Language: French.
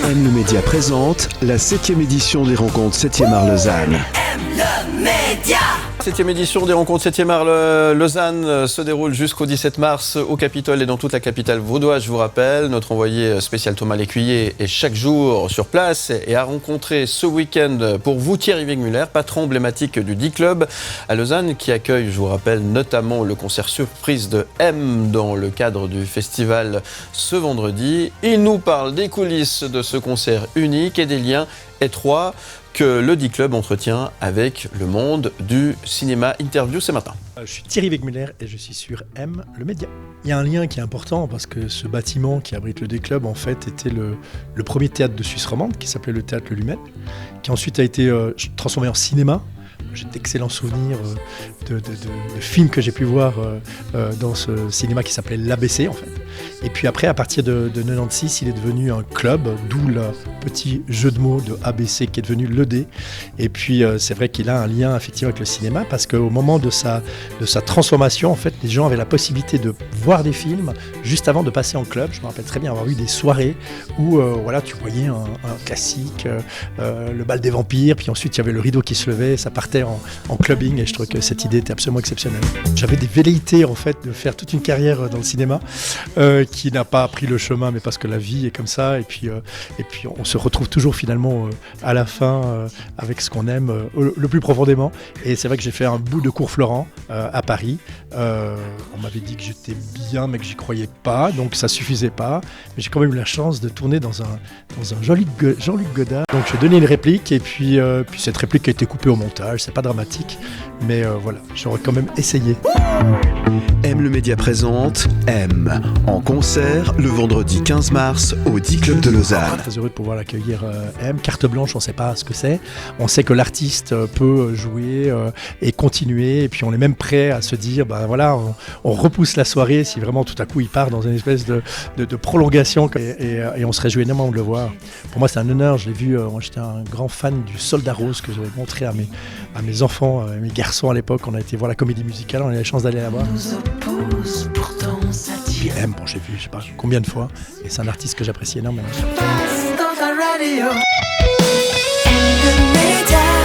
M le Média présente la 7e édition des rencontres 7e art Lausanne. M le Média. 7e édition des rencontres 7e art Lausanne se déroule jusqu'au 17 mars au Capitole et dans toute la capitale vaudoise. Je vous rappelle, notre envoyé spécial Thomas Lécuyer est chaque jour sur place et a rencontré ce week-end pour vous Thierry Wegmuller, patron emblématique du D-Club à Lausanne, qui accueille, je vous rappelle, notamment le concert surprise de M dans le cadre du festival ce vendredi. Il nous parle des coulisses de ce concert unique et des liens étroits que le D-Club entretient avec le monde du cinéma. Interview ce matin. Je suis Thierry Wegmuller et je suis sur M le Média. Il y a un lien qui est important parce que ce bâtiment qui abrite le D-Club en fait était le premier théâtre de Suisse romande qui s'appelait le théâtre Le Lumen, qui ensuite a été transformé en cinéma. J'ai d'excellents souvenirs de films que j'ai pu voir dans ce cinéma qui s'appelait l'ABC en fait. Et puis après, à partir de 96, il est devenu un club, d'où le petit jeu de mots de ABC qui est devenu le D. Et puis c'est vrai qu'il a un lien effectivement avec le cinéma parce qu'au moment de sa transformation, en fait, les gens avaient la possibilité de voir des films juste avant de passer en club. Je me rappelle très bien avoir eu des soirées où voilà, tu voyais un classique, le bal des vampires, puis ensuite il y avait le rideau qui se levait, ça partait en clubbing et je trouve que cette idée était absolument exceptionnelle. J'avais des velléités en fait de faire toute une carrière dans le cinéma qui n'a pas pris le chemin, mais parce que la vie est comme ça et puis on se retrouve toujours finalement à la fin avec ce qu'on aime le plus profondément. Et c'est vrai que j'ai fait un bout de cours Florent à Paris. On m'avait dit que j'étais bien mais que j'y croyais pas, donc ça suffisait pas. Mais j'ai quand même eu la chance de tourner dans un Jean-Luc Godard. Donc j'ai donné une réplique et puis cette réplique a été coupée au montage. C'est pas dramatique, mais voilà, j'aurais quand même essayé. M le Média présente M en concert le vendredi 15 mars au D-Club de Lausanne. Très heureux de pouvoir l'accueillir M. Carte blanche, on ne sait pas ce que c'est. On sait que l'artiste peut jouer et continuer. Et puis on est même prêt à se dire, ben voilà, on repousse la soirée si vraiment tout à coup il part dans une espèce de prolongation et on se réjouit énormément de le voir. Pour moi c'est un honneur, je l'ai vu, moi j'étais un grand fan du Soldat Rose que j'avais montré à mes enfants, à mes garçons à l'époque. On a été voir la comédie musicale, on a eu la chance d'aller la voir. Puis M, bon, j'ai vu je sais pas combien de fois et c'est un artiste que j'apprécie énormément. Passe dans ta radio. M le Média.